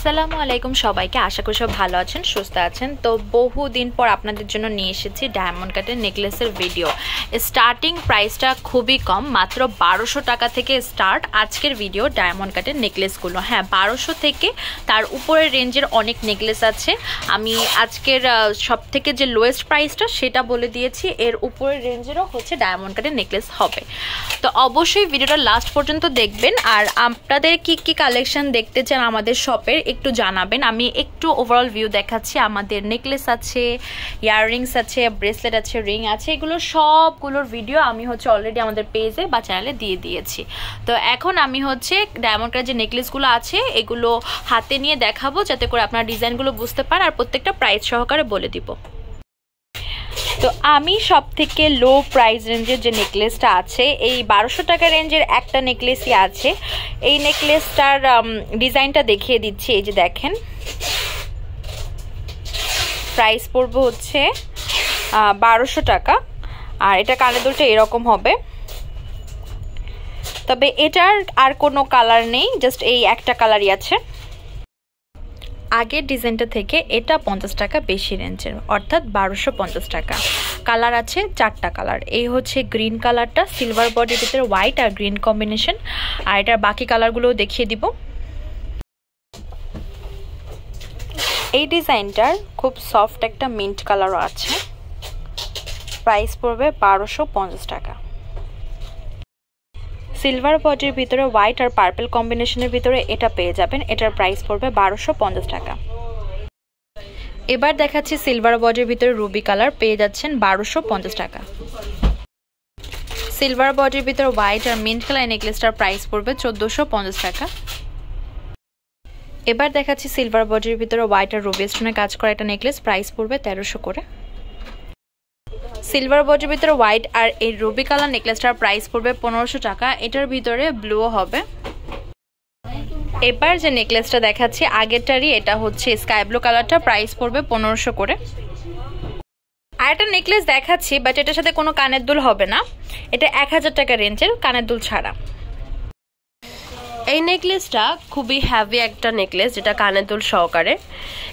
আসসালামু আলাইকুম সবাইকে। আশা করি সব ভালো আছেন, সুস্থ আছেন। তো বহুদিন পর আপনাদের জন্য নিয়ে এসেছি ডায়মন্ড কাটের নেকলেসের ভিডিও। স্টার্টিং প্রাইসটা খুবই কম, মাত্র 1200 টাকা থেকে স্টার্ট আজকের ভিডিও ডায়মন্ড কাটের নেকলেসগুলো। হ্যাঁ, 1200 থেকে তার উপরের রেঞ্জের অনেক নেকলেস আছে। আমি আজকের সব থেকে যে লোয়েস্ট প্রাইসটা সেটা বলে দিয়েছি, এর উপরের রেঞ্জেরও হচ্ছে ডায়মন্ড কাটের নেকলেস হবে। তো অবশ্যই ভিডিওটা লাস্ট পর্যন্ত দেখবেন। আর আপনাদের কি কি কালেকশন দেখতে চান আমাদের শপের একটু জানাবেন। আমি একটু ওভারঅল ভিউ দেখাচ্ছি। আমাদের নেকলেস আছে, ইয়াররিংস আছে, ব্রেসলেট আছে, রিং আছে, এগুলো সবগুলোর ভিডিও আমি হচ্ছে অলরেডি আমাদের পেজে বা চ্যানেলে দিয়ে দিয়েছি। তো এখন আমি হচ্ছে ডায়মন্ড কাটের যে নেকলেসগুলো আছে এগুলো হাতে নিয়ে দেখাবো, যাতে করে আপনার ডিজাইনগুলো বুঝতে পারেন আর প্রত্যেকটা প্রাইস সহকারে বলে দিব। তো আমি সব থেকে লো প্রাইস রেঞ্জের যে নেকলেসটা আছে, এই 1200 টাকা রেঞ্জের একটা নেকলেসই আছে। এই নেকলেসটার ডিজাইনটা দেখিয়ে দিচ্ছি। এই যে দেখেন, প্রাইস পড়বে হচ্ছে 1200 টাকা। আর এটা কানের দুলটা এরকম হবে, তবে এটার আর কোনো কালার নেই, জাস্ট এই একটা কালারই আছে। আগের ডিজাইনটা থেকে এটা 50 টাকা বেশি রেঞ্জের, অর্থাৎ 1250 টাকা। কালার আছে 4টা কালার। এই হচ্ছে গ্রিন কালারটা, সিলভার বডির ভিতরে হোয়াইট আর গ্রিন কম্বিনেশন। আর এটার বাকি কালারগুলোও দেখিয়ে দিব। এই ডিজাইনটার খুব সফট একটা মিন্ট কালারও আছে। প্রাইস পড়বে 1250 টাকা। সিলভার বডির ভিতরে হোয়াইট আর পার্পল কম্বিনেশনের ভিতরে এটা পেয়ে যাবেন। এটার প্রাইস পড়বে 1250 টাকা। এবার দেখাচ্ছি সিলভার বডির ভিতরে রুবি কালার, পেয়ে যাচ্ছেন 1250 টাকা। সিলভার বডির ভিতরে হোয়াইট আর মিন্ট কালার নেকলেসটার প্রাইস পড়বে 1450 টাকা। এবার দেখাচ্ছি সিলভার বডির ভিতরে হোয়াইট আর রুবি স্টোনে কাজ করা একটা নেকলেস, প্রাইস পড়বে 1300 করে। সিলভার বডির ভিতরে হোয়াইট আর এই রুবি কালার নেকলেসটার প্রাইস পড়বে 1500 টাকা। এটার ভিতরে ব্লুও হবে। এবার যে নেকলেসটা দেখাচ্ছি আগেরটারই, এটা হচ্ছে স্কাই ব্লু কালারটা, প্রাইস পড়বে 1500 করে। আর একটা নেকলেস দেখাচ্ছি, বাট এটার সাথে কোনো কানের দুল হবে না। এটা 1000 টাকা রেঞ্জের, কানের দুল ছাড়া। এই নেকলেসটা খুবই হ্যাভি একটা নেকলেস, যেটা কানের দুল সহকারে।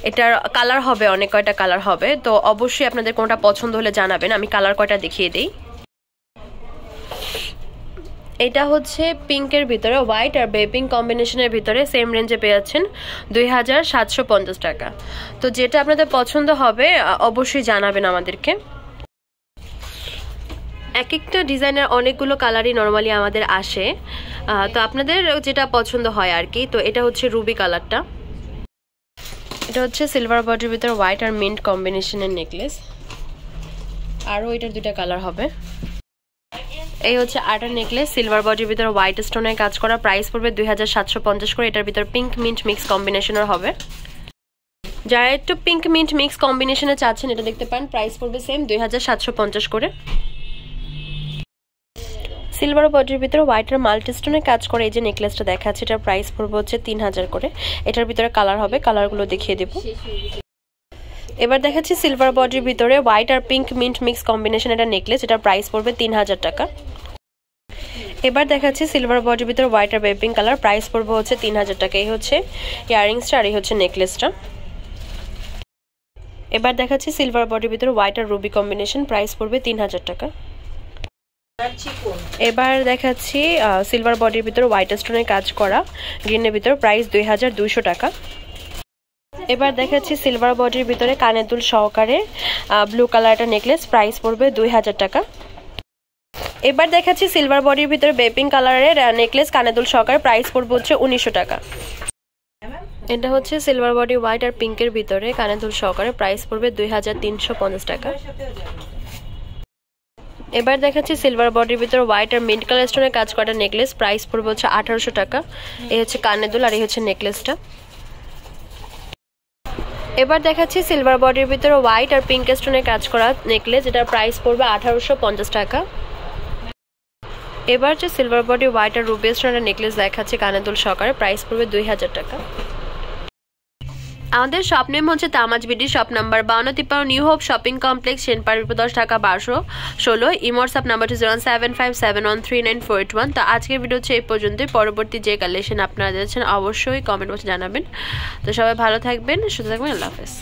এটার কালার হবে, অনেক কয়টা কালার হবে। তো অবশ্যই আপনাদের কোনটা পছন্দ হলে জানাবেন, আমি কালার কয়টা দেখিয়ে দিই। এটা হচ্ছে পিঙ্কের ভিতরে হোয়াইট আর বেপিং কম্বিনেশনের ভিতরে, সেম রেঞ্জে পেয়ে যাচ্ছেন 2750 টাকা। তো যেটা আপনাদের পছন্দ হবে অবশ্যই জানাবেন আমাদেরকে। এক একটা ডিজাইনের অনেকগুলো কালারই নর্মালি আমাদের আসে, তো আপনাদের যেটা পছন্দ হয় আর কি। তো এটা হচ্ছে রুবি কালারটা। এটা হচ্ছে সিলভার বডির ভিতরে হোয়াইট আর মিন্ট কম্বিনেশনের নেকলেস। আরও এটার দুইটা কালার হবে। এই হচ্ছে আরেকটা নেকলেস, সিলভার বডির ভিতরে হোয়াইট স্টোনের কাজ করা, প্রাইস পড়বে 2750 করে। এটার ভিতরে পিঙ্ক মিন্ট মিক্স কম্বিনেশনের হবে। যারা একটু পিঙ্ক মিন্ট মিক্স কম্বিনেশনে চাচ্ছেন এটা দেখতে পান, প্রাইস পড়বে সেম 2750 করে। সিলভার বডির ভিতরে হোয়াইট আর মাল্টি স্টোনের কাজ করে এই যে নেকলেসটা দেখাচ্ছে, এটার প্রাইস পড়বে হচ্ছে 3000 করে। এটার ভিতরে কালার হবে, কালারগুলো দেখিয়ে দেব। এবার দেখাচ্ছি সিলভার বডির ভিতরে হোয়াইট আর পিঙ্ক মিন্ট মিক্স কম্বিনেশন একটা নেকলেস, এটার প্রাইস পড়বে 3000 টাকা। এবার দেখাচ্ছি সিলভার বডির ভিতরে হোয়াইট আর বেপিং কালার, প্রাইস পড়বে হচ্ছে 3000 টাকা। এই হচ্ছে ইয়াররিংসটা আর এই হচ্ছে নেকলেসটা। এবার দেখাচ্ছি সিলভার বডির ভিতরে হোয়াইট আর রুবি কম্বিনেশন, প্রাইস পড়বে 3000 টাকা। এবার দেখাচ্ছি সিলভার বডির ভিতরে হোয়াইট স্টোনের কাজ করা গ্রিনের ভিতরে, প্রাইস 2200 টাকা। এবার দেখাচ্ছি সিলভার বডির ভিতরে কানের দুল সহকারে ব্লু কালার একটা নেকলেস, প্রাইস পড়বে 2000 টাকা। এবার দেখাচ্ছি সিলভার বডির ভিতরে বেপিং কালারের নেকলেস, কানের দুল সহকারে, প্রাইস পড়বে হচ্ছে 1900 টাকা। এটা হচ্ছে সিলভার বডি হোয়াইট আর পিঙ্কের ভিতরে কানের দুল সহকারে, প্রাইস পড়বে 2350 টাকা। এবার দেখাচ্ছি সিলভার বডির ভিতরে হোয়াইট আর মিন্ট কালার স্টোনের কাজ করা নেকলেস, প্রাইস পড়বে হচ্ছে 1800 টাকা। এই হচ্ছে কানের দুল আর এই হচ্ছে নেকলেসটা। এবার দেখাচ্ছি সিলভার বডির ভিতরে হোয়াইট আর পিঙ্ক স্টোনের কাজ করা নেকলেস, এটার প্রাইস পড়বে 1850 টাকা। এবার যে সিলভার বডি হোয়াইট আর রুবি স্টোনের নেকলেস দেখাচ্ছে কানের দুল সহকারে, প্রাইস পড়বে 2000 টাকা। আমাদের শপ নেম হচ্ছে তামাজ BD, shop number 5253 new hope shopping complex, Senpara, 10 Dhaka 1216। Imo WhatsApp number 07571394881। তো আজকের ভিডিও হচ্ছে এই পর্যন্তই। পরবর্তী যে কালেকশন আপনারা যাচ্ছেন অবশ্যই কমেন্ট বক্সে জানাবেন। তো সবাই ভালো থাকবেন, সুস্থ থাকবেন, আল্লাহ হাফেজ।